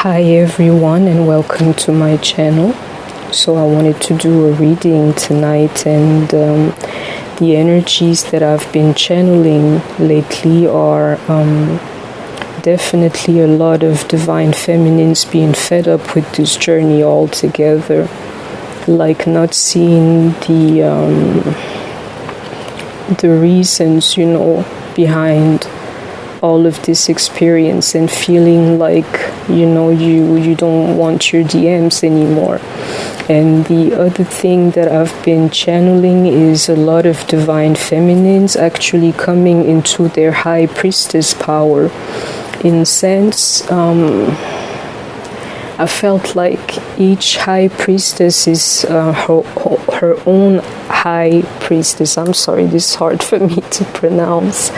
Hi everyone and welcome to my channel. So I wanted to do a reading tonight, and the energies that I've been channeling lately are definitely a lot of divine feminines being fed up with this journey altogether, like not seeing the reasons, behind all of this experience, and feeling like you don't want your DMs anymore. And the other thing that I've been channeling is a lot of divine feminines actually coming into their high priestess power. In a sense, I felt like each high priestess is her own high priestess. I'm sorry, this is hard for me to pronounce.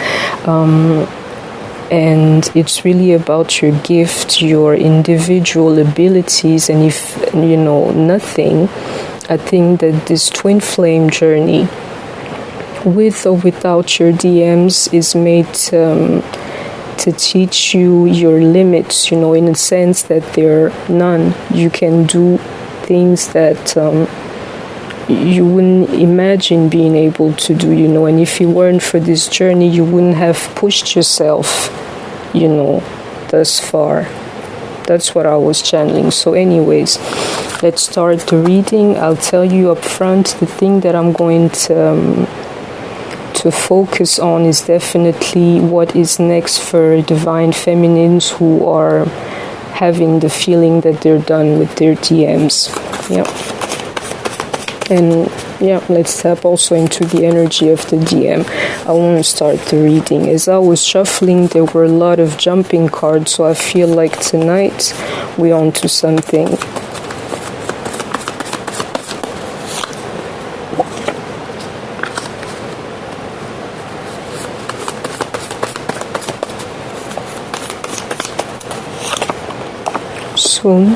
And it's really about your gift, your individual abilities, and if nothing, I think that this twin flame journey, with or without your DMs, is made to teach you your limits, in a sense that there are none. You can do things that you wouldn't imagine being able to do, and if it weren't for this journey, you wouldn't have pushed yourself, thus far. That's what I was channeling. So anyways, let's start the reading. I'll tell you up front, the thing that I'm going to focus on is definitely what is next for divine feminines who are having the feeling that they're done with their DMs. And let's tap also into the energy of the DM. I want to start the reading. As I was shuffling, there were a lot of jumping cards, so I feel like tonight we're on to something. Soon,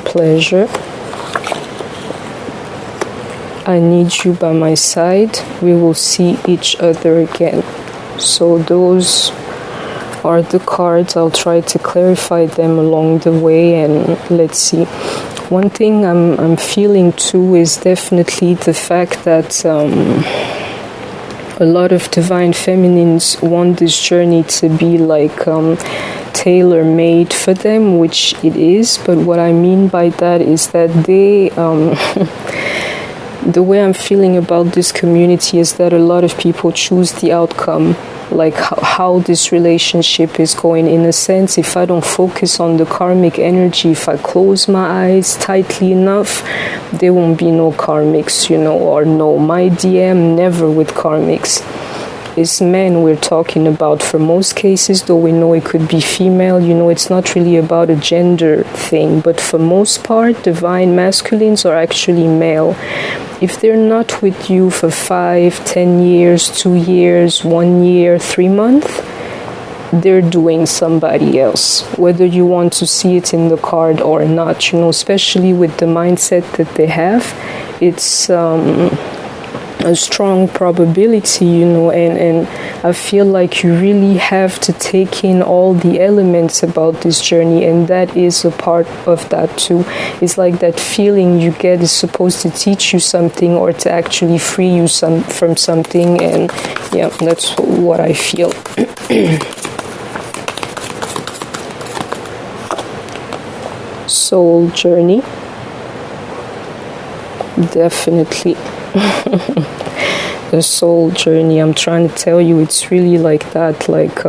pleasure. I need you by my side. We will see each other again. So those are the cards. I'll try to clarify them along the way, and let's see. One thing I'm feeling too is definitely the fact that a lot of divine feminines want this journey to be like tailor-made for them, which it is. But what I mean by that is that they the way I'm feeling about this community is that a lot of people choose the outcome, like how this relationship is going. In a sense, if I don't focus on the karmic energy, if I close my eyes tightly enough, there won't be no karmics, or no, my DM never with karmics. It's men we're talking about for most cases, though we know it could be female. It's not really about a gender thing, but for most part, divine masculines are actually male. If they're not with you for 5, 10 years, 2 years, 1 year, 3 months, they're doing somebody else, whether you want to see it in the card or not, especially with the mindset that they have. It's a strong probability, and I feel like you really have to take in all the elements about this journey, and that is a part of that too. It's like that feeling you get is supposed to teach you something, or to actually free you from something, and that's what I feel. Soul journey, definitely. The soul journey, I'm trying to tell you, it's really like that. Like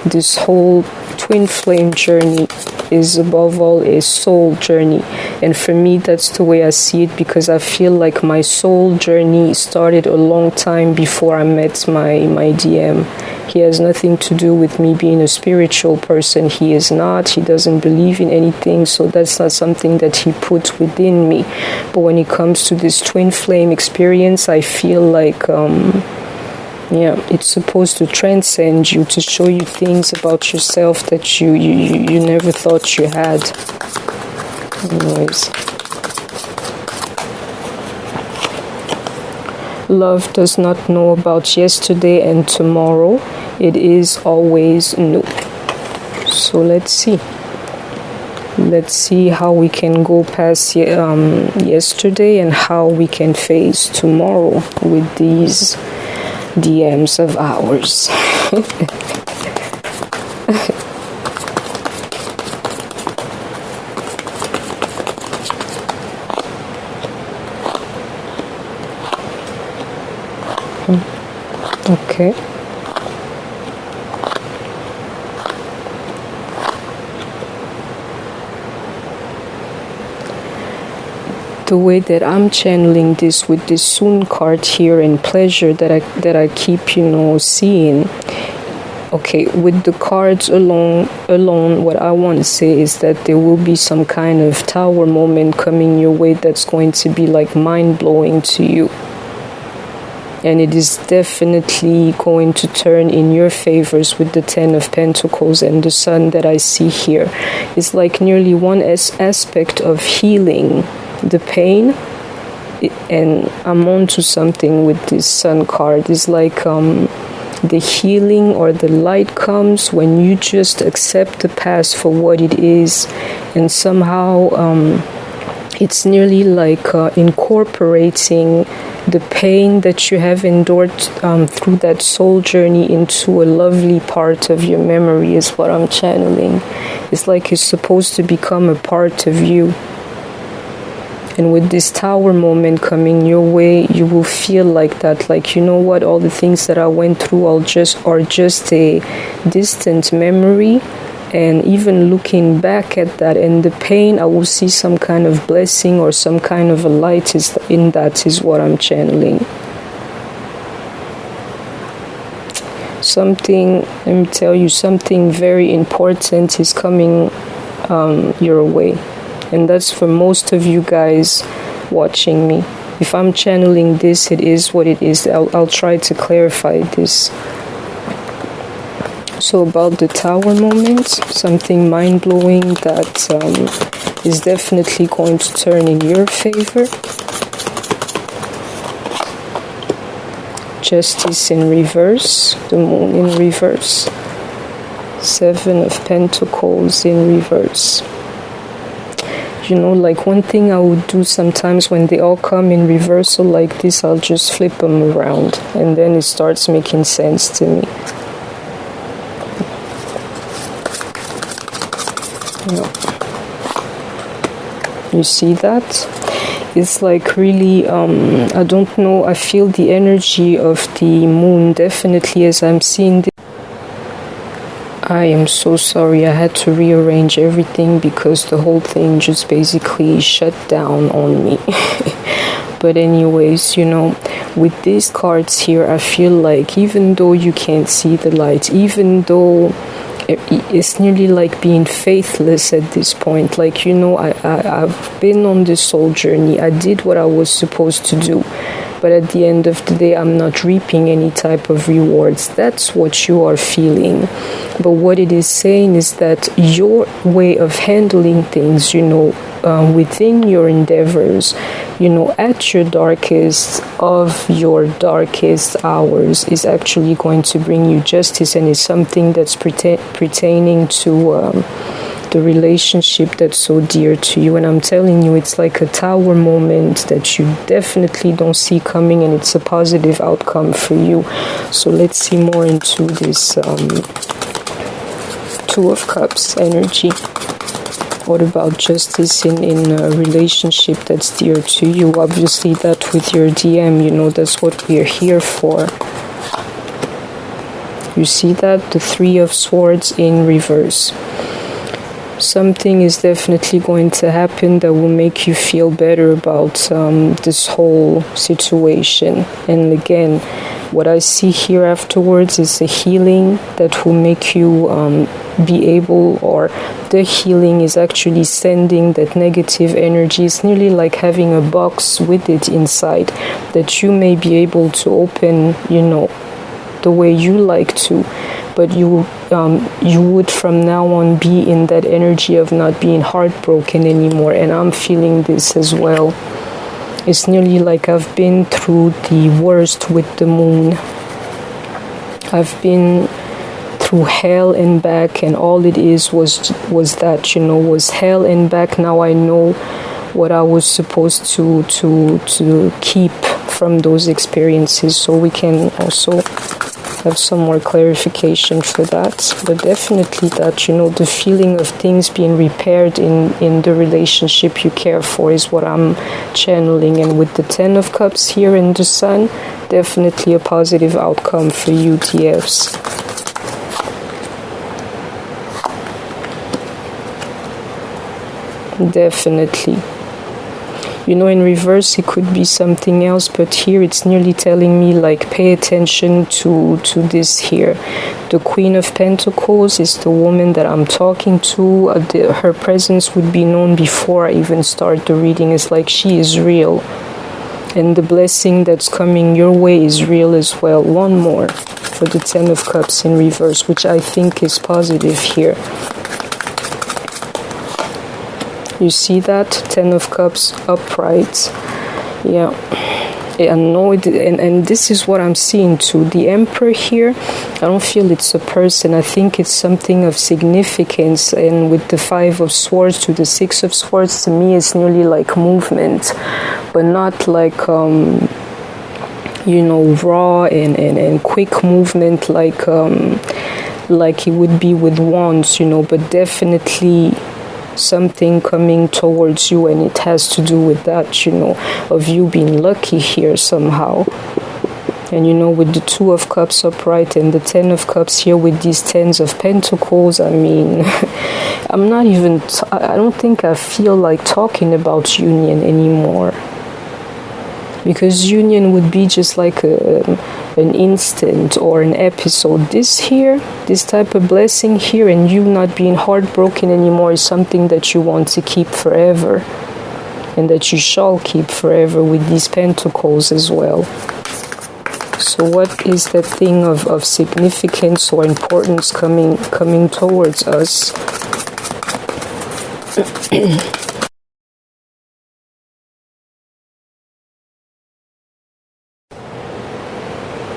this whole twin flame journey is above all a soul journey, and for me that's the way I see it, because I feel like my soul journey started a long time before I met my DM. He has nothing to do with me being a spiritual person. He is not. He doesn't believe in anything, so that's not something that he put within me. But when it comes to this twin flame experience, I feel like it's supposed to transcend you, to show you things about yourself that you never thought you had. Anyways, love does not know about yesterday and tomorrow. It is always new. So let's see. Let's see how we can go past yesterday and how we can face tomorrow with these DMs of ours. Okay. The way that I'm channeling this with this Soon card here and pleasure that I keep, seeing. Okay, with the cards alone, what I want to say is that there will be some kind of tower moment coming your way that's going to be like mind-blowing to you. And it is definitely going to turn in your favors with the 10 of Pentacles and the Sun that I see here. It's like nearly one aspect of healing the pain, and I'm on to something with this Sun card. It's like the healing or the light comes when you just accept the past for what it is, and somehow it's nearly like incorporating the pain that you have endured through that soul journey into a lovely part of your memory is what I'm channeling. It's like it's supposed to become a part of you. And with this tower moment coming your way, you will feel like that, like, you know what, all the things that I went through are just a distant memory. And even looking back at that and the pain, I will see some kind of blessing or some kind of a light in that is what I'm channeling. Something, let me tell you, something very important is coming your way. And that's for most of you guys watching me. If I'm channeling this, it is what it is. I'll try to clarify this. So about the tower moment, something mind-blowing that is definitely going to turn in your favor. Justice in reverse, the Moon in reverse. 7 of Pentacles in reverse. Like one thing I would do sometimes when they all come in reversal like this, I'll just flip them around and then it starts making sense to me. You see that? It's like really, I don't know, I feel the energy of the Moon definitely as I'm seeing this. I am so sorry, I had to rearrange everything because the whole thing just basically shut down on me. But anyways, with these cards here, I feel like even though you can't see the light, even though it's nearly like being faithless at this point, like, I've been on this soul journey, I did what I was supposed to do. But at the end of the day, I'm not reaping any type of rewards. That's what you are feeling. But what it is saying is that your way of handling things, within your endeavors, at your darkest of your darkest hours is actually going to bring you justice, and is something that's pertaining to the relationship that's so dear to you. And I'm telling you, it's like a tower moment that you definitely don't see coming, and it's a positive outcome for you. So let's see more into this 2 of Cups energy. What about justice in a relationship that's dear to you? Obviously that with your DM, that's what we're here for. You see that? The 3 of Swords in reverse. Something is definitely going to happen that will make you feel better about this whole situation. And again, what I see here afterwards is a healing that will make you be able, or the healing is actually sending that negative energy. It's nearly like having a box with it inside that you may be able to open, the way you like to. But you would from now on be in that energy of not being heartbroken anymore. And I'm feeling this as well. It's nearly like I've been through the worst with the Moon. I've been through hell and back, and all it is was that, you know, was hell and back. Now I know what I was supposed to keep from those experiences, so we can also have some more clarification for that. But definitely that, you know, the feeling of things being repaired in the relationship you care for is what I'm channeling. And with the 10 of Cups here in the Sun, definitely a positive outcome for you, TFs. Definitely. You know, in reverse, it could be something else, but here it's nearly telling me, like, pay attention to this here. The Queen of Pentacles is the woman that I'm talking to. Her presence would be known before I even start the reading. It's like she is real. And the blessing that's coming your way is real as well. One more for the 10 of Cups in reverse, which I think is positive here. You see that? 10 of Cups upright. Yeah. And this is what I'm seeing too. The Emperor here, I don't feel it's a person. I think it's something of significance. And with the 5 of Swords to the 6 of Swords, to me, it's nearly like movement. But not like, you know, raw and quick movement like it would be with wands, you know, but definitely something coming towards you, and it has to do with that, you know, of you being lucky here somehow. And you know, with the 2 of Cups upright and the 10 of Cups here with these 10s of Pentacles, I mean, I'm not even, I don't think I feel like talking about union anymore. Because union would be just like an instant or an episode. This here, this type of blessing here, and you not being heartbroken anymore is something that you want to keep forever. And that you shall keep forever with these pentacles as well. So what is that thing of significance or importance coming towards us?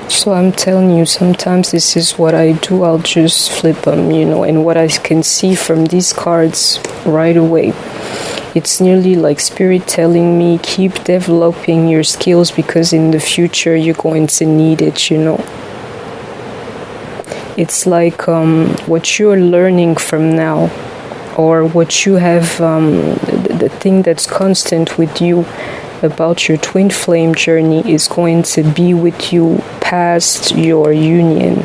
So I'm telling you, sometimes this is what I do. I'll just flip them, you know, and what I can see from these cards right away, it's nearly like Spirit telling me, keep developing your skills because in the future you're going to need it, you know. It's like what you're learning from now, or what you have, the thing that's constant with you about your twin flame journey is going to be with you past your union,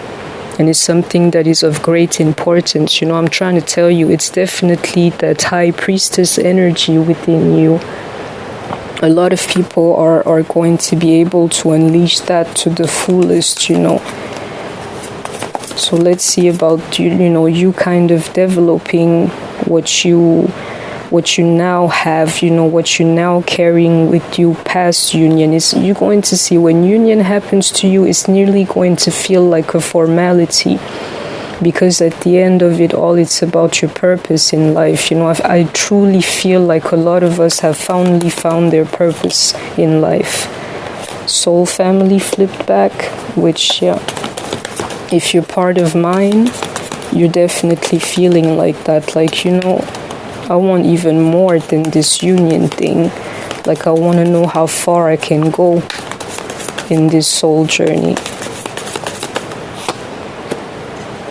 and it's something that is of great importance. You know, I'm trying to tell you, it's definitely that high priestess energy within you. A lot of people are going to be able to unleash that to the fullest, you know. So let's see about you know, you kind of developing what you now have, you know, what you're now carrying with you past union. Is you're going to see when union happens to you, it's nearly going to feel like a formality, because at the end of it all, it's about your purpose in life. You know, I truly feel like a lot of us have finally found their purpose in life. Soul family flipped back, which, yeah, if you're part of mine, you're definitely feeling like that, like, you know, I want even more than this union thing. Like, I want to know how far I can go in this soul journey.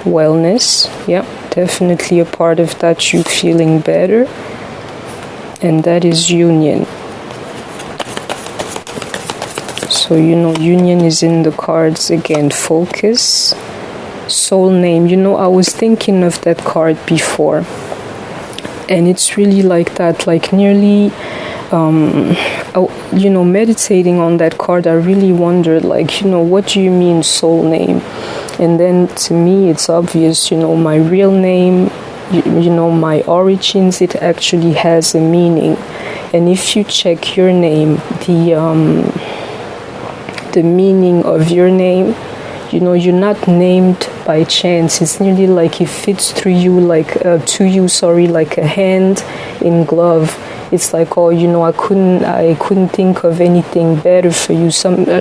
Wellness, yeah, definitely a part of that, you feeling better. And that is union. So, you know, union is in the cards again. Focus, soul name. You know, I was thinking of that card before. And it's really like that, like nearly, you know, meditating on that card, I really wondered, like, you know, what do you mean soul name? And then to me, it's obvious, you know, my real name, you know, my origins, it actually has a meaning. And if you check your name, the meaning of your name, you know, you're not named by chance. It's nearly like it fits through you, like like a hand in glove. it's like, oh, you know, I couldn't think of anything better for you.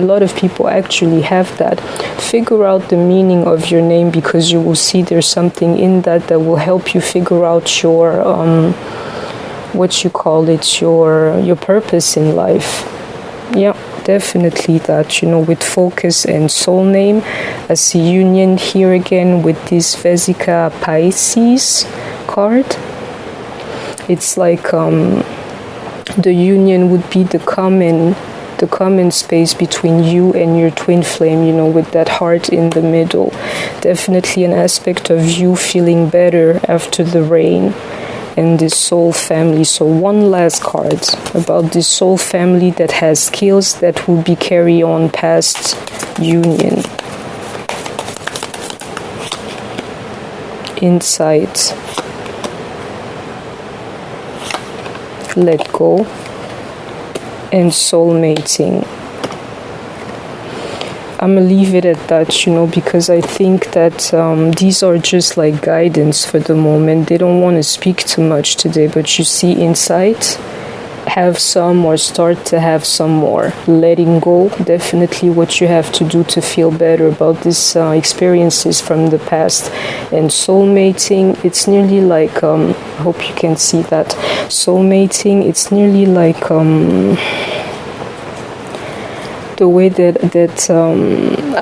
A lot of people actually have that. Figure out the meaning of your name, because you will see there's something in that will help you figure out your what you call it, your purpose in life. Yeah, definitely that, you know, with focus and soul name. I see union here again with this Vesica Pisces card. It's like the union would be the common space between you and your twin flame, you know, with that heart in the middle. Definitely an aspect of you feeling better after the rain. And this soul family. So one last card about this soul family that has skills that will be carry on past union. Insight. Let go. And soulmating. I'm gonna leave it at that, you know, because I think that these are just like guidance for the moment. They don't want to speak too much today, but you see insight, have some or start to have some more. Letting go, definitely what you have to do to feel better about these experiences from the past. And soulmating, it's nearly like, I hope you can see that. Soulmating, it's nearly like, the way that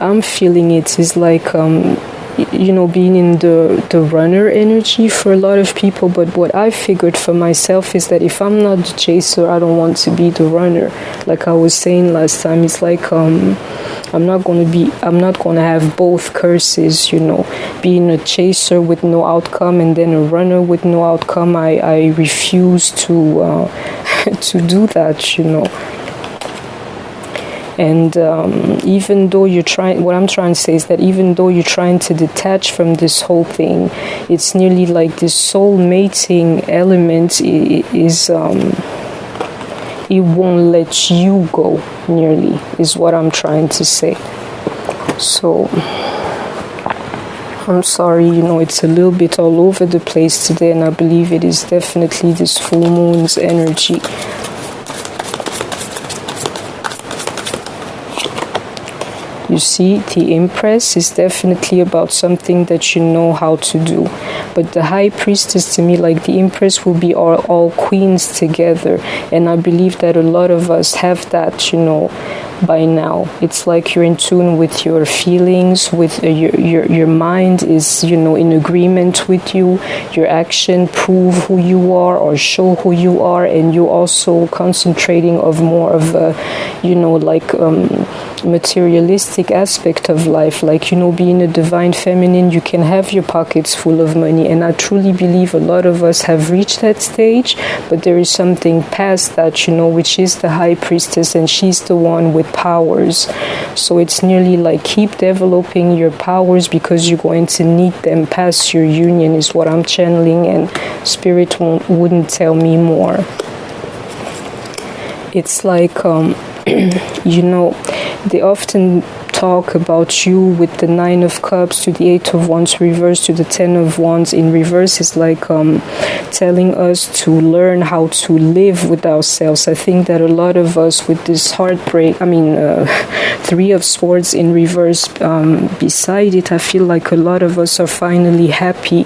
I'm feeling it is like, you know, being in the runner energy for a lot of people. But what I figured for myself is that if I'm not the chaser, I don't want to be the runner. Like I was saying last time, it's like I'm not gonna have both curses, you know, being a chaser with no outcome and then a runner with no outcome. I refuse to to do that, you know. And even though you're trying, what I'm trying to say is that even though you're trying to detach from this whole thing, it's nearly like this soul mating element is it won't let you go, nearly, is what I'm trying to say. So I'm sorry, you know, it's a little bit all over the place today, and I believe it is definitely this full moon's energy. You see, the Empress is definitely about something that you know how to do. But the High Priestess, to me, like the Empress will be all queens together. And I believe that a lot of us have that, you know, by now. It's like you're in tune with your feelings, with your mind is, you know, in agreement with you. Your action prove who you are or show who you are. And you're also concentrating of more of a, you know, like materialistic aspect of life, like, you know, being a divine feminine, you can have your pockets full of money, and I truly believe a lot of us have reached that stage, but there is something past that, you know, which is the High Priestess, and she's the one with powers. So it's nearly like keep developing your powers, because you're going to need them past your union, is what I'm channeling, and Spirit wouldn't tell me more. It's like you know, they often talk about you with the 9 of Cups to the 8 of Wands reverse to the 10 of Wands in reverse is like telling us to learn how to live with ourselves. I think that a lot of us with this heartbreak, 3 of Swords in reverse beside it, I feel like a lot of us are finally happy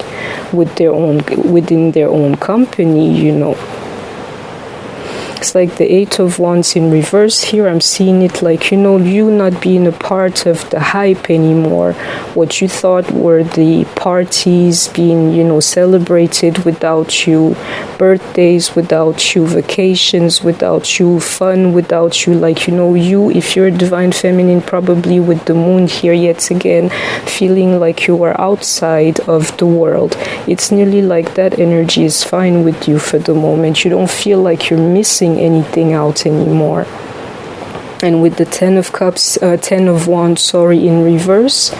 with within their own company, you know. It's like the 8 of Wands in reverse here. I'm seeing it like, you know, you not being a part of the hype anymore. What you thought were the parties being, you know, celebrated without you, birthdays without you, vacations without you, fun without you. Like, you know, you, if you're a divine feminine, probably with the moon here yet again, feeling like you are outside of the world. It's nearly like that energy is fine with you for the moment. You don't feel like you're missing anything out anymore. And with the 10 of Cups, 10 of Wands, in reverse,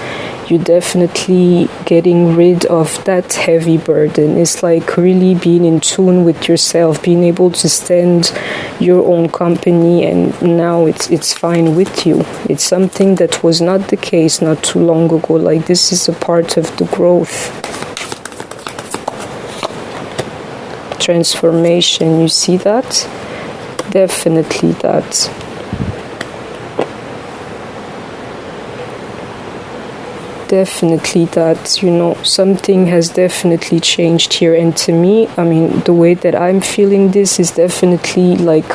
you're definitely getting rid of that heavy burden. It's like really being in tune with yourself, being able to stand your own company, and now it's fine with you. It's something that was not the case not too long ago. Like, this is a part of the growth. transformation. You see that? Definitely that. Definitely that, you know, something has definitely changed here. And to me, I mean, the way that I'm feeling this is definitely like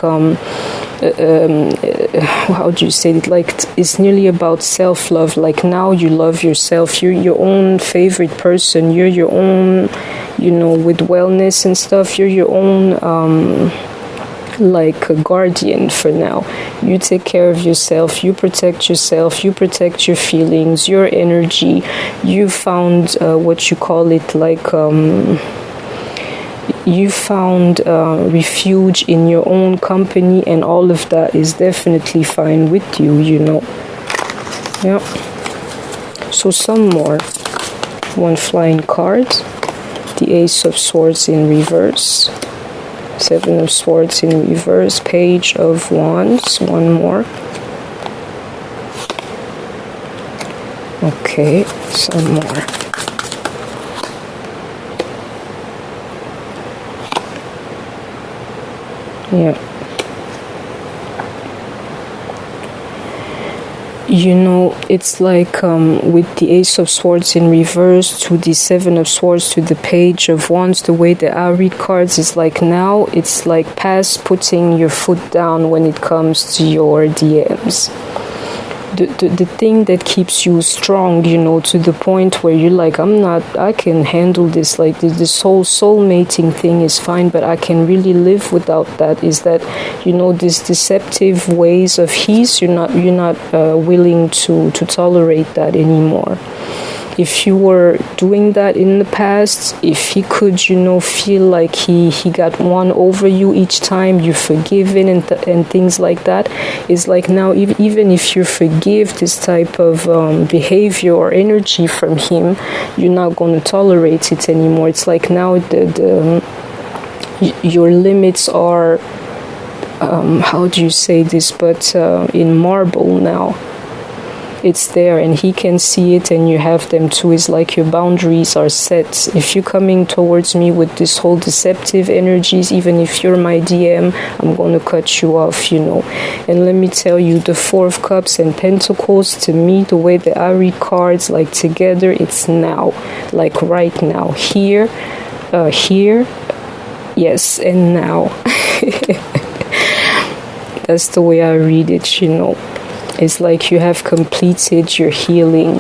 how do you say it, like it's nearly about self-love. Like now you love yourself, you're your own favorite person, you're your own, you know, with wellness and stuff, you're your own like a guardian for now. You take care of yourself, you protect yourself, you protect your feelings, your energy. You found what you call it, like you found refuge in your own company, and all of that is definitely fine with you, you know. Yeah. So some more. One flying card, the Ace of Swords in reverse, Seven of Swords in reverse, Page of Wands, one more. Okay, some more. Yeah. You know, it's like with the Ace of Swords in reverse to the Seven of Swords to the Page of Wands, the way that I read cards is like now it's like past putting your foot down when it comes to your DMs. The thing that keeps you strong, you know, to the point where you're like, I can handle this, like this whole soulmating thing is fine, but I can really live without that, is that, you know, these deceptive ways of his, you're not willing to tolerate that anymore. If you were doing that in the past, if he could, you know, feel like he got one over you each time, you forgiven and things like that, it's like now even if you forgive this type of behavior or energy from him, you're not going to tolerate it anymore. It's like now your limits are, how do you say this, but in marble now. It's there and he can see it and you have them too. It's like your boundaries are set. If you're coming towards me with this whole deceptive energies, even if you're my DM, I'm going to cut you off, you know. And let me tell you, the Four of Cups and Pentacles, to me, the way that I read cards, like together, it's now, like right now, here, yes, and now. That's the way I read it, you know. It's like you have completed your healing.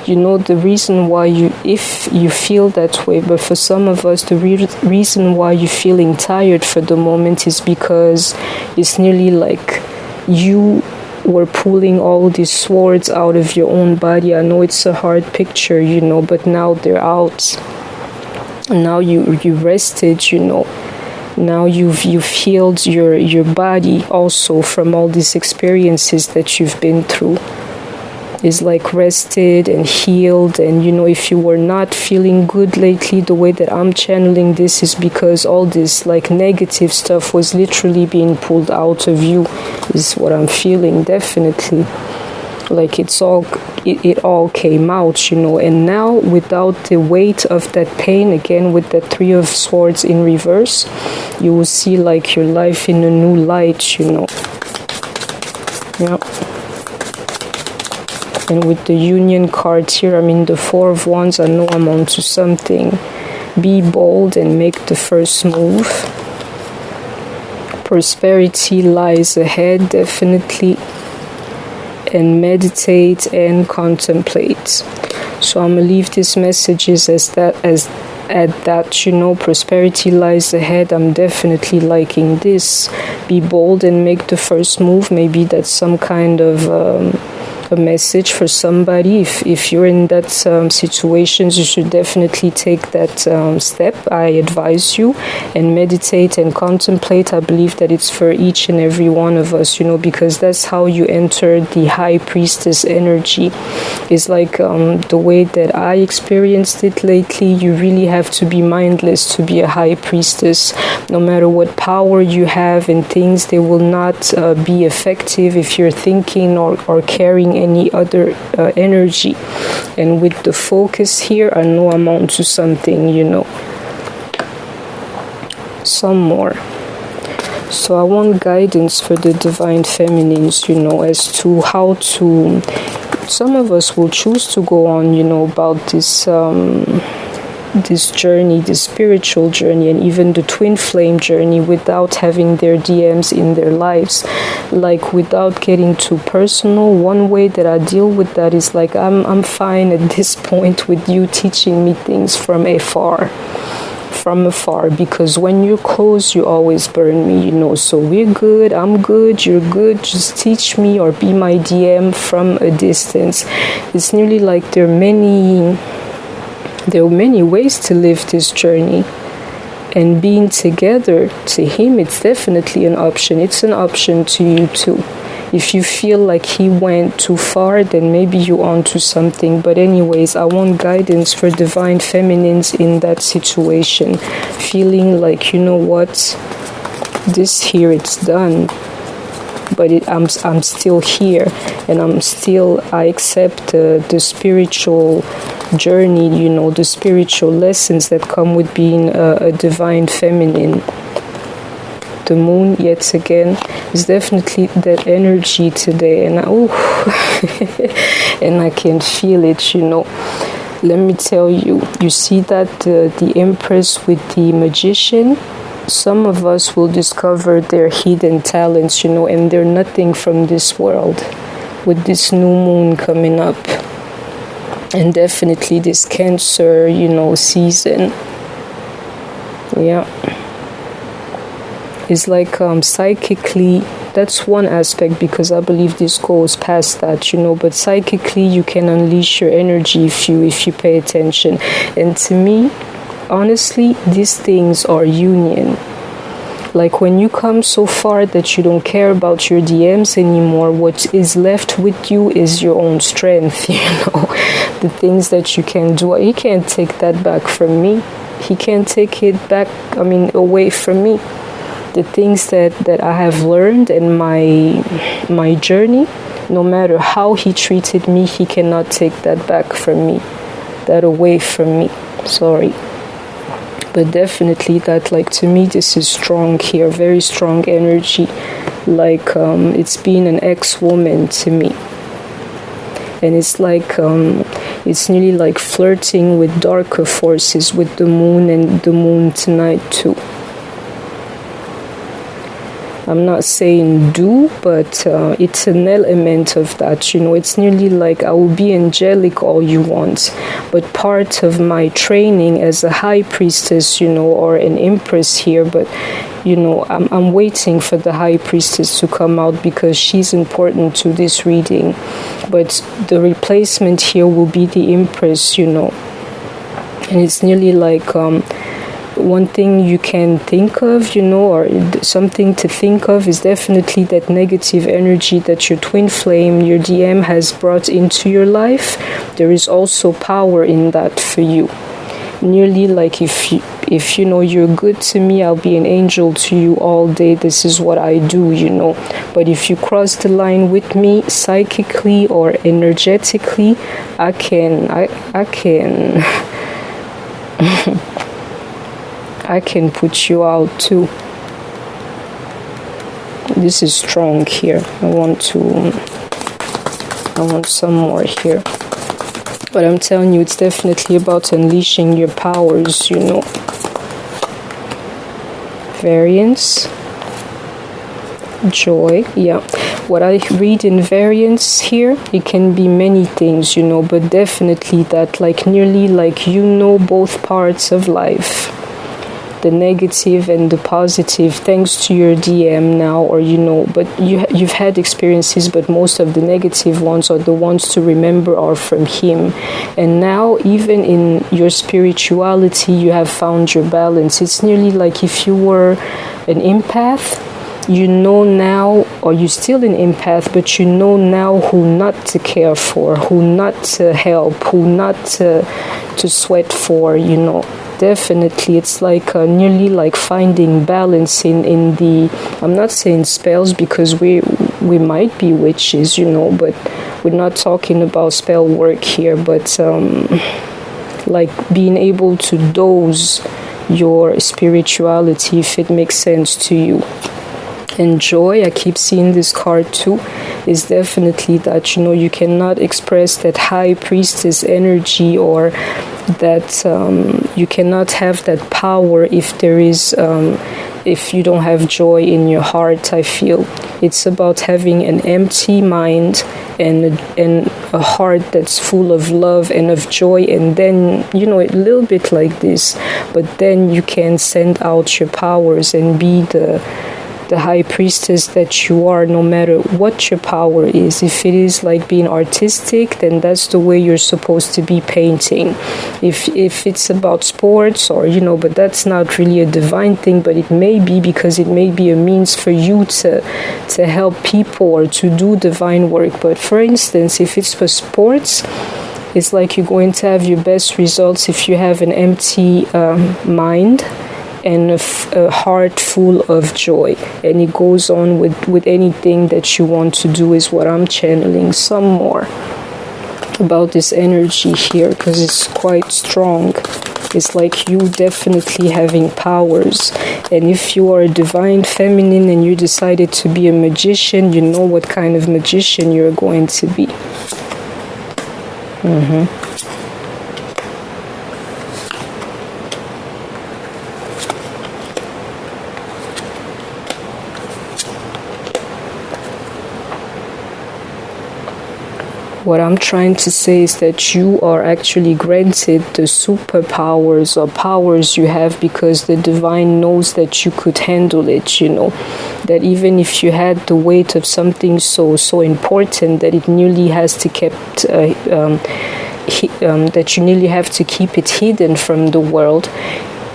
You know, the reason why if you feel that way, but for some of us, the reason why you're feeling tired for the moment is because it's nearly like you were pulling all these swords out of your own body. I know it's a hard picture, you know, but now they're out. And now you rested, you know. Now you've healed your body also from all these experiences that you've been through. It's like rested and healed. And you know, if you were not feeling good lately, the way that I'm channeling this is because all this like negative stuff was literally being pulled out of you, is what I'm feeling. Definitely, like it all came out, you know. And now without the weight of that pain, again with that Three of Swords in reverse, you will see like your life in a new light, you know. Yeah. And with the Union card here, I mean the Four of Wands, I know I'm onto something. Be bold and make the first move. Prosperity lies ahead, definitely. And meditate and contemplate. So I'm gonna leave these messages as that, you know, prosperity lies ahead. I'm definitely liking this. Be bold and make the first move. Maybe that's some kind of a message for somebody. If you're in that situations, you should definitely take that step. I advise you, and meditate and contemplate. I believe that it's for each and every one of us, you know, because that's how you enter the High Priestess energy. It's like the way that I experienced it lately. You really have to be mindless to be a High Priestess. No matter what power you have and things, they will not be effective if you're thinking or carrying any other energy. And with the focus here, I know I'm on to something, you know. some more. So I want guidance for the divine feminines, as to how to, some of us will choose to go on, about this journey, this spiritual journey, and even the twin flame journey without having their DMs in their lives, like without getting too personal. One way that I deal with that is like I'm fine at this point with you teaching me things from afar, because when you're close you always burn me, so we're good, I'm good, you're good, just teach me or be my DM from a distance. It's nearly like there are many ways to live this journey, and being together to him, it's definitely an option. It's an option to you too. If you feel like he went too far, then maybe you're onto something. But anyways, I want guidance for divine feminines in that situation, feeling like, what, this here, it's done, but I'm still here, and I accept the spiritual journey, the spiritual lessons that come with being a divine feminine. The moon, yet again, is definitely that energy today, and and I can feel it, Let me tell you, you see that the Empress with the Magician, some of us will discover their hidden talents, and they're nothing from this world with this new moon coming up. And definitely this Cancer, season. Yeah. It's like psychically, that's one aspect, because I believe this goes past that, but psychically you can unleash your energy if you pay attention. And to me, honestly, these things are union. Like when you come so far that you don't care about your DMs anymore, what is left with you is your own strength, the things that you can do. He can't take that back from me. He can't take it back, away from me. The things that I have learned in my journey, no matter how he treated me, he cannot take that back from me, that away from me. Sorry. But definitely that, like, to me, this is strong here, very strong energy. Like, it's been an ex-woman to me. And it's like, it's nearly like flirting with darker forces with the moon, and the moon tonight too. I'm not saying do, but it's an element of that, It's nearly like I will be angelic all you want, but part of my training as a high priestess, or an empress here, but, I'm waiting for the high priestess to come out because she's important to this reading. But the replacement here will be the empress, And it's nearly like... one thing you can think of, or something to think of, is definitely that negative energy that your twin flame, your DM, has brought into your life. There is also power in that for you. Nearly like if you're good to me, I'll be an angel to you all day. This is what I do, But if you cross the line with me psychically or energetically, I can put you out too. This is strong here. I want some more here. But I'm telling you, it's definitely about unleashing your powers, Variance. Joy. Yeah. What I read in variance here, it can be many things, but definitely that, like, nearly like both parts of life. The negative and the positive, thanks to your DM now, or but you've had experiences, but most of the negative ones are the ones to remember are from him. And now, even in your spirituality, you have found your balance. It's nearly like if you were an empath, now, or you're still an empath, but now who not to care for, who not to help, who not to sweat for, Definitely, it's like nearly like finding balance in the, I'm not saying spells, because we might be witches, but we're not talking about spell work here, but like being able to dose your spirituality, if it makes sense to you. And joy, I keep seeing this card too, is definitely that, you know, you cannot express that high priestess energy, or that you cannot have that power if there is if you don't have joy in your heart. I feel it's about having an empty mind and a heart that's full of love and of joy, and then, you know, a little bit like this, but then you can send out your powers and be the high priestess that you are, no matter what your power is. If it is like being artistic, then that's the way you're supposed to be painting. If it's about sports, or, you know, but that's not really a divine thing, but it may be, because it may be a means for you to help people or to do divine work. But for instance, if it's for sports, it's like you're going to have your best results if you have an empty mind and a heart full of joy. And it goes on with anything that you want to do, is what I'm channeling some more about this energy here, because it's quite strong. It's like you definitely having powers. And if you are a divine feminine and you decided to be a magician, you know what kind of magician you're going to be. What I'm trying to say is that you are actually granted the superpowers or powers you have because the divine knows that you could handle it, you know. That even if you had the weight of something so important that it nearly has to kept that you nearly have to keep it hidden from the world.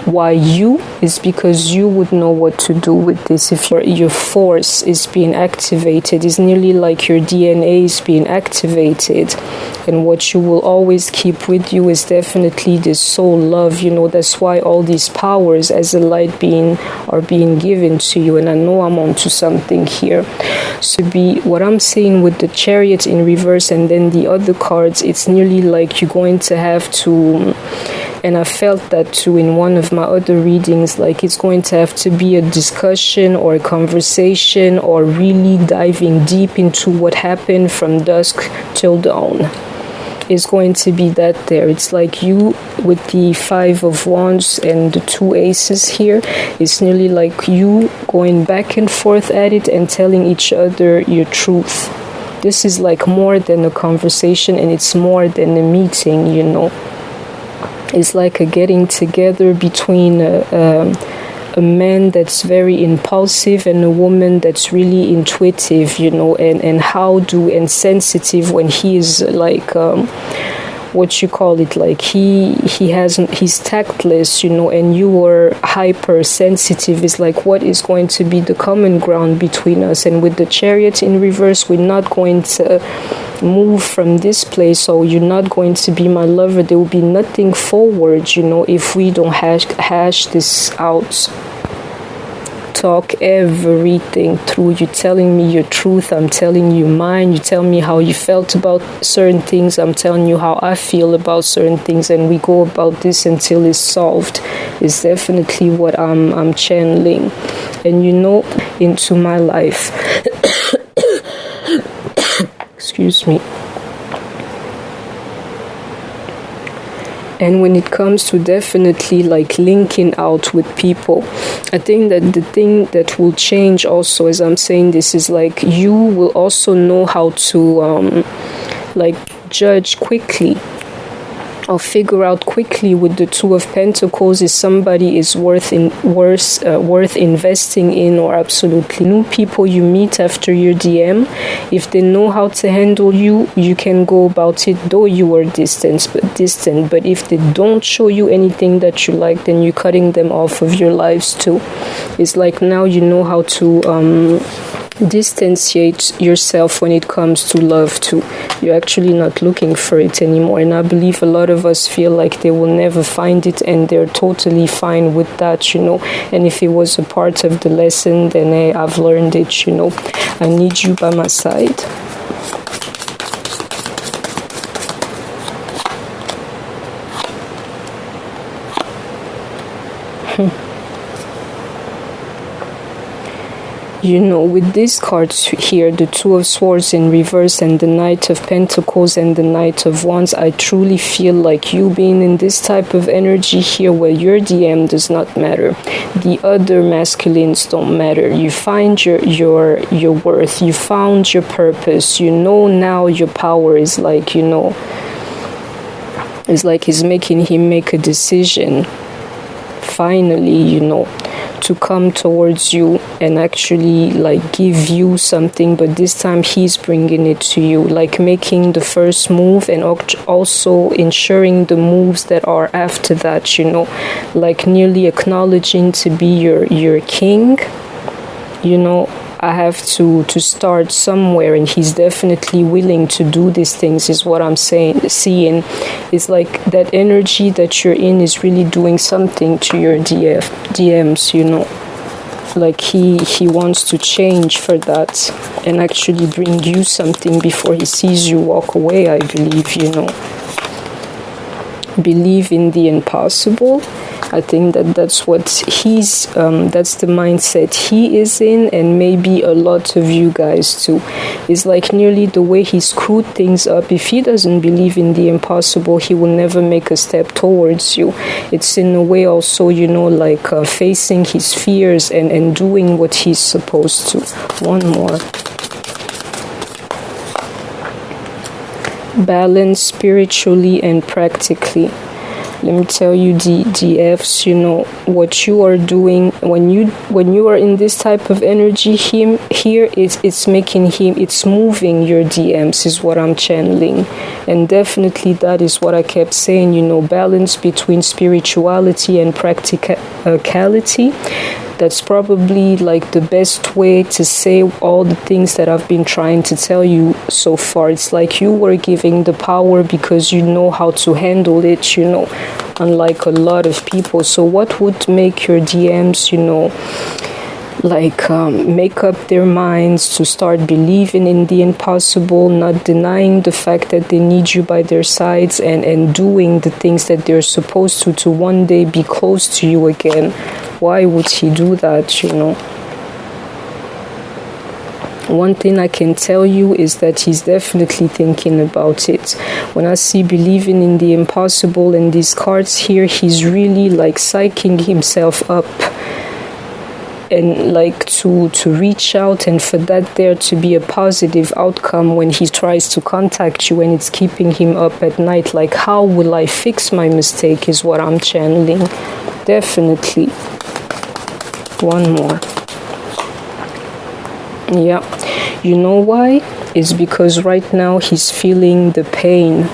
Why you is because you would know what to do with this. If your force is being activated, it's nearly like your DNA is being activated, and what you will always keep with you is definitely this soul love, you know. That's why all these powers as a light being are being given to you. And I know I'm onto something here. So what I'm saying with the Chariot in reverse and then the other cards, it's nearly like you're going to have to, and I felt that too in one of my other readings, like it's going to have to be a discussion or a conversation, or really diving deep into what happened from dusk till dawn. It's going to be that there. It's like you with the 5 of Wands and the 2 aces here. It's nearly like you going back and forth at it and telling each other your truth. This is like more than a conversation, and it's more than a meeting, you know. It's like a getting together between a man that's very impulsive and a woman that's really intuitive, you know, and sensitive when he is like what you call it, like he's tactless, you know, and you are hypersensitive. It's like, what is going to be the common ground between us? And with the Chariot in reverse, we're not going to move from this place, so you're not going to be my lover. There will be nothing forward, you know, if we don't hash this out. Talk everything through. You're telling me your truth, I'm telling you mine. You tell me how you felt about certain things, I'm telling you how I feel about certain things, and we go about this until it's solved. It's definitely what I'm channeling. And you know, into my life excuse me. And when it comes to definitely like linking out with people, I think that the thing that will change also, as I'm saying this, is like you will also know how to like judge quickly, or figure out quickly with the 2 of Pentacles if somebody is worth investing in, or absolutely. New people you meet after your DM, if they know how to handle you, you can go about it, though you are distant. But if they don't show you anything that you like, then you're cutting them off of your lives too. It's like now you know how to distanciate yourself when it comes to love too. You're actually not looking for it anymore, and I believe a lot of us feel like they will never find it, and they're totally fine with that, you know. And if it was a part of the lesson, then hey, I've learned it, you know. I need you by my side. You know, with these cards here, the Two of Swords in reverse and the Knight of Pentacles and the Knight of Wands, I truly feel like you being in this type of energy here where your DM does not matter. The other masculines don't matter. You find your worth. You found your purpose. You know now your power is like, you know, it's like he's making him make a decision. Finally, you know, to come towards you and actually like give you something, but this time he's bringing it to you, like making the first move and also ensuring the moves that are after that, you know, like nearly acknowledging to be your king. You know, I have to start somewhere, and he's definitely willing to do these things, is what I'm seeing. It's like that energy that you're in is really doing something to your DMs, you know. Like he wants to change for that and actually bring you something before he sees you walk away, I believe, you know. Believe in the impossible. I think that's what that's the mindset he is in, and maybe a lot of you guys too. It's like nearly the way he screwed things up. If he doesn't believe in the impossible, he will never make a step towards you. It's in a way also, you know, like facing his fears and doing what he's supposed to. One more. Balance spiritually and practically. Let me tell you, DFs, you know, what you are doing when you are in this type of energy here, it's moving your DMs, is what I'm channeling. And definitely that is what I kept saying, you know, balance between spirituality and practicality. That's probably like the best way to say all the things that I've been trying to tell you so far. It's like you were giving the power because you know how to handle it, you know, unlike a lot of people. So what would make your DMs, you know, like make up their minds to start believing in the impossible, not denying the fact that they need you by their sides, and doing the things that they're supposed to one day be close to you again? Why would he do that, you know? One thing I can tell you is that he's definitely thinking about it. When I see believing in the impossible in these cards here, he's really like psyching himself up and like to reach out, and for that there to be a positive outcome when he tries to contact you, and it's keeping him up at night. Like, how will I fix my mistake is what I'm channeling. Definitely. One more. Yeah. You know why? It's because right now he's feeling the pain.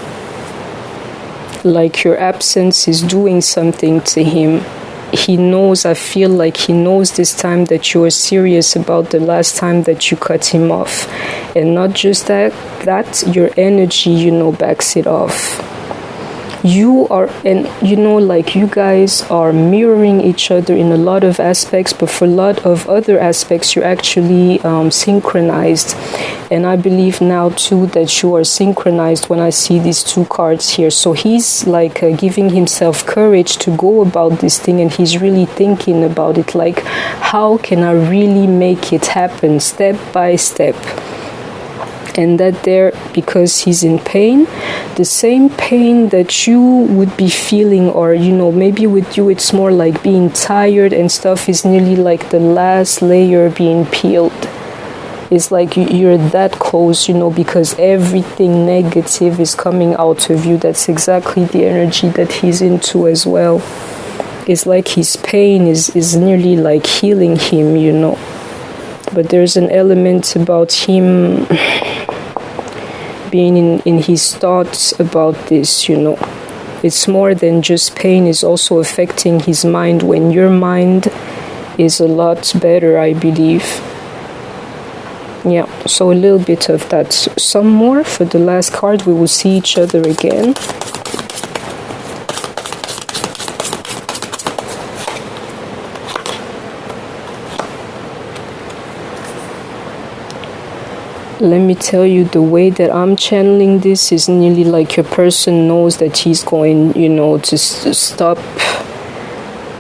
Like your absence is doing something to him. He knows, I feel like he knows this time that you are serious about the last time that you cut him off. And not just that your energy, you know, backs it off. You are, and you know, like you guys are mirroring each other in a lot of aspects, but for a lot of other aspects you're actually synchronized. And I believe now too that you are synchronized when I see these two cards here. So he's like giving himself courage to go about this thing, and he's really thinking about it, like, how can I really make it happen step by step? And that there, because he's in pain, the same pain that you would be feeling, or, you know, maybe with you it's more like being tired and stuff, is nearly like the last layer being peeled. It's like you're that close, you know, because everything negative is coming out of you. That's exactly the energy that he's into as well. It's like his pain is nearly like healing him, you know. But there's an element about him being in his thoughts about this, you know. It's more than just pain, it's also affecting his mind, when your mind is a lot better, I believe. Yeah, so a little bit of that. Some more for the last card. We will see each other again. Let me tell you, the way that I'm channeling this is nearly like your person knows that he's going, you know, to stop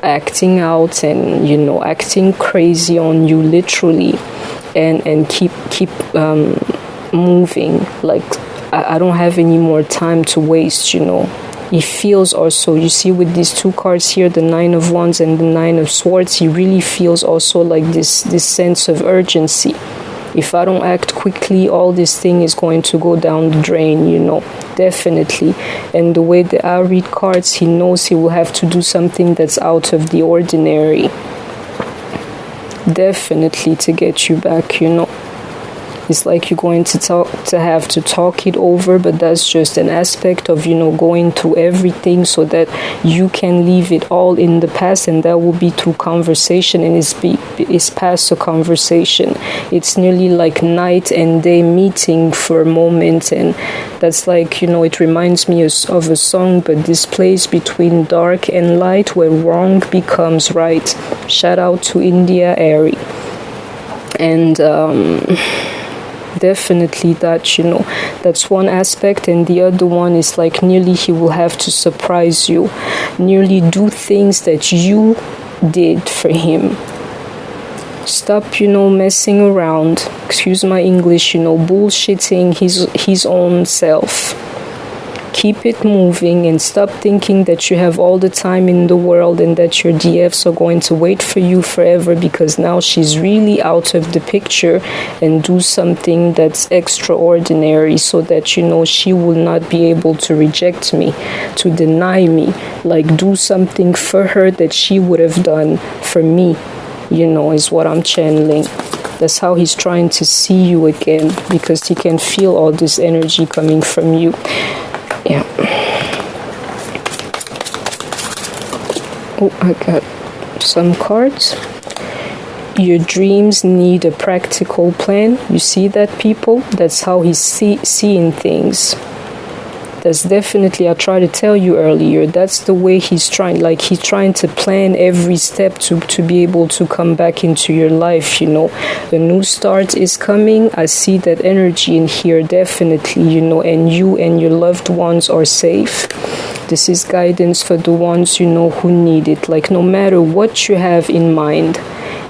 acting out and, you know, acting crazy on you, literally. and keep moving. Like I don't have any more time to waste, you know. He feels also, you see with these two cards here, the Nine of Wands and the Nine of Swords, he really feels also like this sense of urgency. If I don't act quickly, all this thing is going to go down the drain, you know, definitely. And the way that I read cards, he knows he will have to do something that's out of the ordinary. Definitely to get you back, you know. It's like you're going to have to talk it over, but that's just an aspect of, you know, going through everything so that you can leave it all in the past, and that will be through conversation, and it's past a conversation. It's nearly like night and day meeting for a moment, and that's like, you know, it reminds me of a song, but this place between dark and light where wrong becomes right. Shout out to India Airy. And definitely that, you know, that's one aspect. And the other one is like nearly he will have to surprise you, nearly do things that you did for him. Stop, you know, messing around, excuse my English, you know, bullshitting his own self. Keep it moving and stop thinking that you have all the time in the world and that your DFs are going to wait for you forever, because now she's really out of the picture. And do something that's extraordinary so that, you know, she will not be able to reject me, to deny me. Like do something for her that she would have done for me, you know, is what I'm channeling. That's how he's trying to see you again, because he can feel all this energy coming from you. Yeah. Oh, I got some cards. Your dreams need a practical plan. You see that, people? That's how he's seeing things. That's definitely, I tried to tell you earlier, that's the way he's trying, like he's trying to plan every step to be able to come back into your life, you know. The new start is coming. I see that energy in here, definitely, you know, and you and your loved ones are safe. This is guidance for the ones, you know, who need it. Like no matter what you have in mind,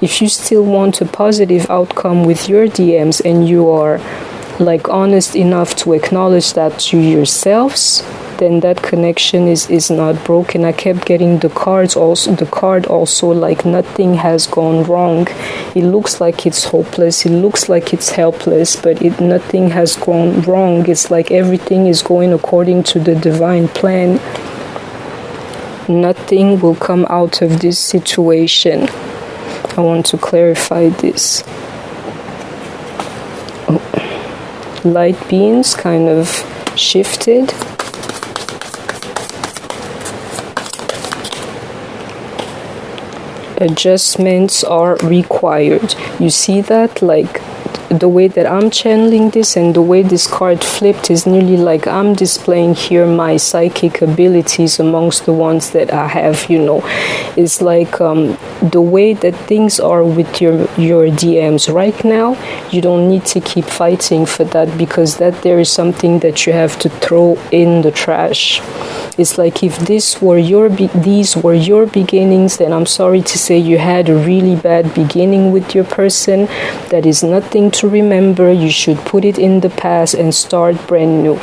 if you still want a positive outcome with your DMs and you are like honest enough to acknowledge that to yourselves, then that connection is not broken. I kept getting the card also like nothing has gone wrong. It looks like it's hopeless, it looks like it's helpless, but nothing has gone wrong. It's like everything is going according to the divine plan. Nothing will come out of this situation. I want to clarify this. Light beings kind of shifted. Adjustments are required. You see that? Like the way that I'm channeling this and the way this card flipped is nearly like I'm displaying here my psychic abilities amongst the ones that I have, you know. It's like the way that things are with your DMs right now, you don't need to keep fighting for that, because that there is something that you have to throw in the trash. It's like if these were your beginnings, then I'm sorry to say you had a really bad beginning with your person. That is nothing to remember. You should put it in the past and start brand new.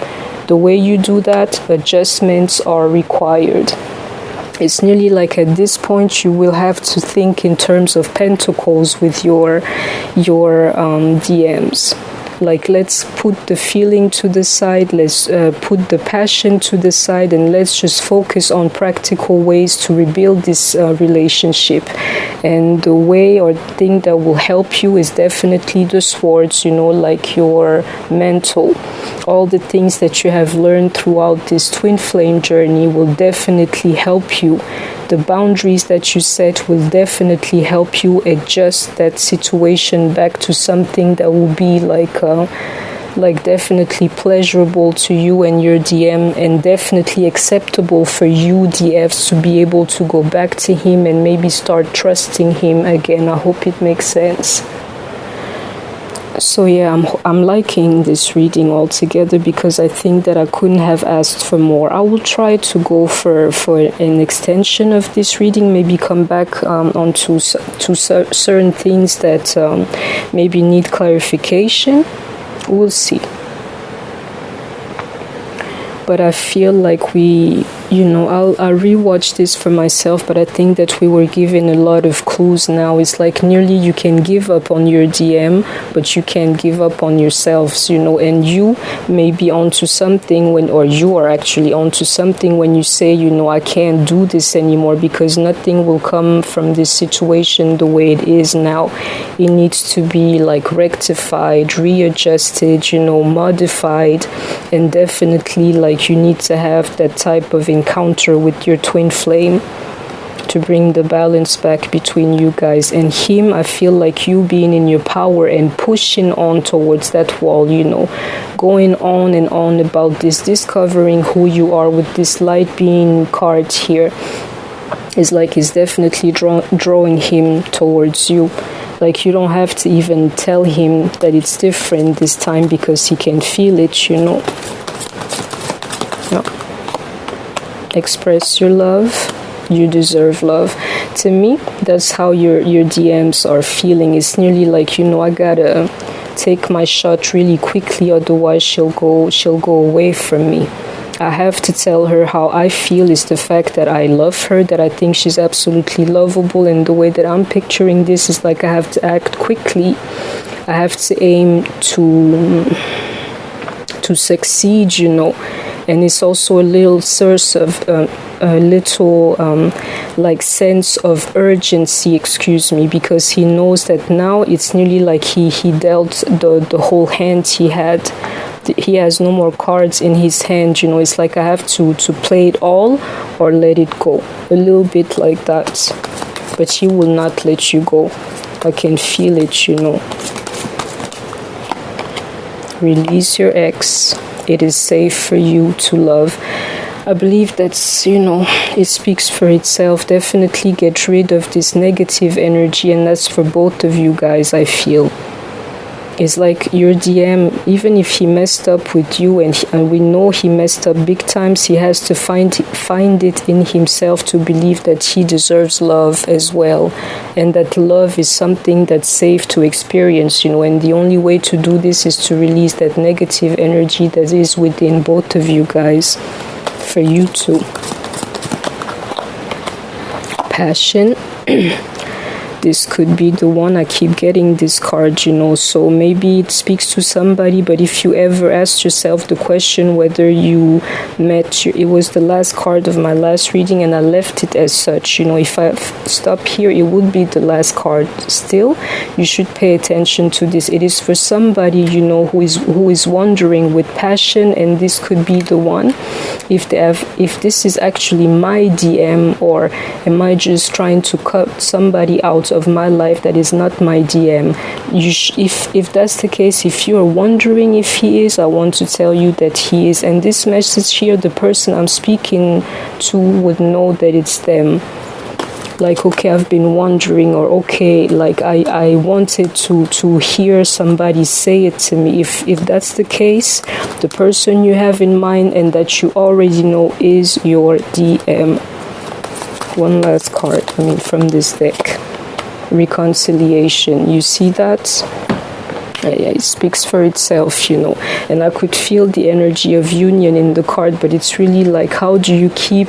The way you do that, adjustments are required. It's nearly like at this point you will have to think in terms of pentacles with your DMs. Like, let's put the feeling to the side, let's put the passion to the side, and let's just focus on practical ways to rebuild this relationship. And the way or thing that will help you is definitely the swords, you know, like your mental. All the things that you have learned throughout this twin flame journey will definitely help you. The boundaries that you set will definitely help you adjust that situation back to something that will be like definitely pleasurable to you and your DM, and definitely acceptable for you DFs to be able to go back to him and maybe start trusting him again. I hope it makes sense. So yeah, I'm liking this reading altogether because I think that I couldn't have asked for more. I will try to go for an extension of this reading, maybe come back onto certain things that maybe need clarification. We'll see. But I feel like I'll rewatch this for myself, but I think that we were given a lot of clues now. It's like nearly you can give up on your DM, but you can't give up on yourselves, and you may be onto something or you are actually onto something when you say, I can't do this anymore because nothing will come from this situation the way it is now. It needs to be like rectified, readjusted, modified, and definitely like you need to have that type of encounter with your twin flame to bring the balance back between you guys and him. I feel like you being in your power and pushing on towards that wall, going on and on about this, discovering who you are with this light being card here is like it's definitely drawing him towards you. Like you don't have to even tell him that it's different this time because he can feel it, Yeah. Express your love. You deserve love. To me, that's how your DMs are feeling. It's nearly like, I gotta take my shot really quickly, otherwise she'll go away from me. I have to tell her how I feel is the fact that I love her, that I think she's absolutely lovable, and the way that I'm picturing this is like I have to act quickly. I have to aim to succeed, and it's also a little source of like sense of urgency, because he knows that now it's nearly like he dealt the whole hand he had. He has no more cards in his hand, it's like I have to play it all or let it go, a little bit like that. But he will not let you go. I can feel it, Release your ex. It is safe for you to love. I believe that's, it speaks for itself. Definitely get rid of this negative energy, and that's for both of you guys, I feel. It's like your DM, even if he messed up with you, and we know he messed up big times, he has to find it in himself to believe that he deserves love as well, and that love is something that's safe to experience, and the only way to do this is to release that negative energy that is within both of you guys, for you too. Passion. This could be the one. I keep getting this card, so maybe it speaks to somebody. But if you ever asked yourself the question whether you met it was the last card of my last reading, and I left it as such, if I stop here, it would be the last card. Still, you should pay attention to this. It is for somebody, who is wondering with passion, and this could be the one. If this is actually my DM, or am I just trying to cut somebody out of my life that is not my DM? If that's the case, if you are wondering if he is, I want to tell you that he is. And this message here, the person I'm speaking to would know that it's them. Like, okay, I've been wondering, or okay, like I wanted to hear somebody say it to me. If that's the case, the person you have in mind and that you already know is your DM. One last card, from this deck. Reconciliation. You see that? Yeah, it speaks for itself, and I could feel the energy of union in the card, but it's really like, how do you keep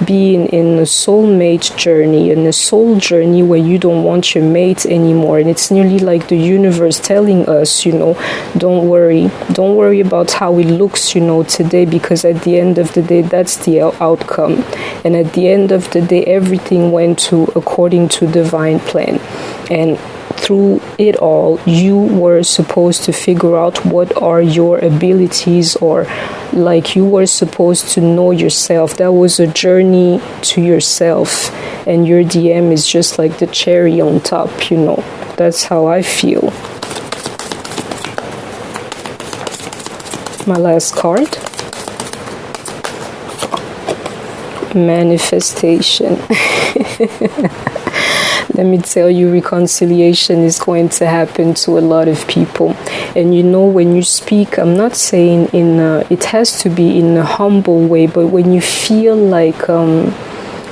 being in a soulmate journey, in a soul journey where you don't want your mate anymore? And it's nearly like the universe telling us, don't worry about how it looks, today, because at the end of the day, that's the outcome. And at the end of the day, everything went according to divine plan. And through it all, you were supposed to figure out what are your abilities, or like you were supposed to know yourself. That was a journey to yourself, and your DM is just like the cherry on top, That's how I feel. My last card. Manifestation. Let me tell you, reconciliation is going to happen to a lot of people. And you know, when you speak, I'm not saying it has to be in a humble way, but when you feel like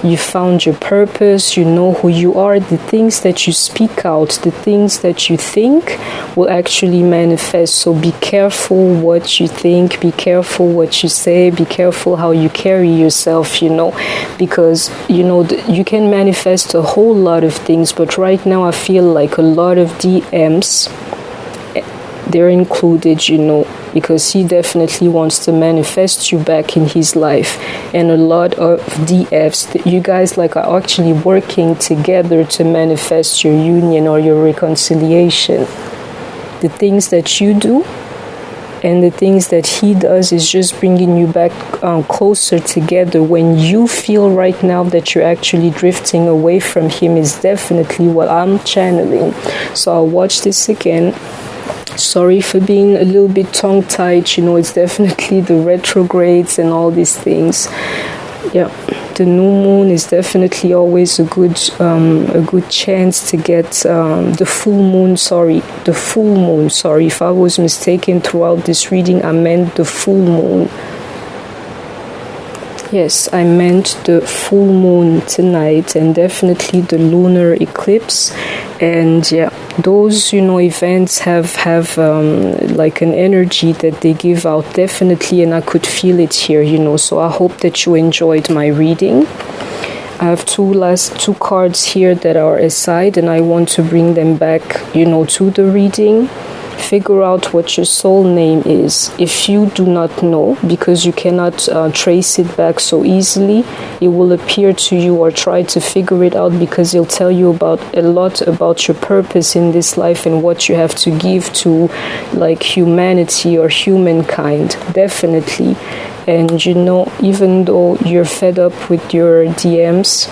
you found your purpose, you know who you are, the things that you speak out, the things that you think will actually manifest. So be careful what you think, be careful what you say, be careful how you carry yourself, you know, because, you know, you can manifest a whole lot of things, but right now I feel like a lot of DMs, they're included, you know, because he definitely wants to manifest you back in his life. And a lot of DFs, you guys like are actually working together to manifest your union or your reconciliation. The things that you do and the things that he does is just bringing you back closer together. When you feel right now that you're actually drifting away from him is definitely what I'm channeling. So I'll watch this again. Sorry for being a little bit tongue-tied, you know, it's definitely the retrogrades and all these things. Yeah, the new moon is definitely always a good chance to get the full moon. Sorry, if I was mistaken throughout this reading, I meant the full moon. Yes, I meant the full moon tonight, and definitely the lunar eclipse. And yeah, those, you know, events have like an energy that they give out, definitely, and I could feel it here, you know. So I hope that you enjoyed my reading. I have two cards here that are aside, and I want to bring them back, you know, to the reading. Figure out what your soul name is. If you do not know, because you cannot trace it back so easily, it will appear to you, or try to figure it out, because it'll tell you about a lot about your purpose in this life and what you have to give to like humanity or humankind, definitely. And you know, even though you're fed up with your DMs,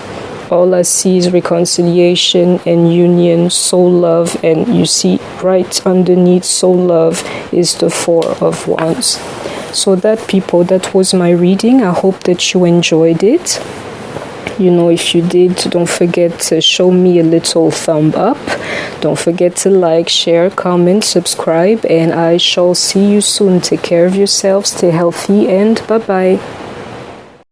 all I see is reconciliation and union, soul love, and you see right underneath soul love is the Four of Wands. So that, people, that was my reading. I hope that you enjoyed it. You know, if you did, don't forget to show me a little thumb up. Don't forget to like, share, comment, subscribe, and I shall see you soon. Take care of yourselves, stay healthy, and bye-bye.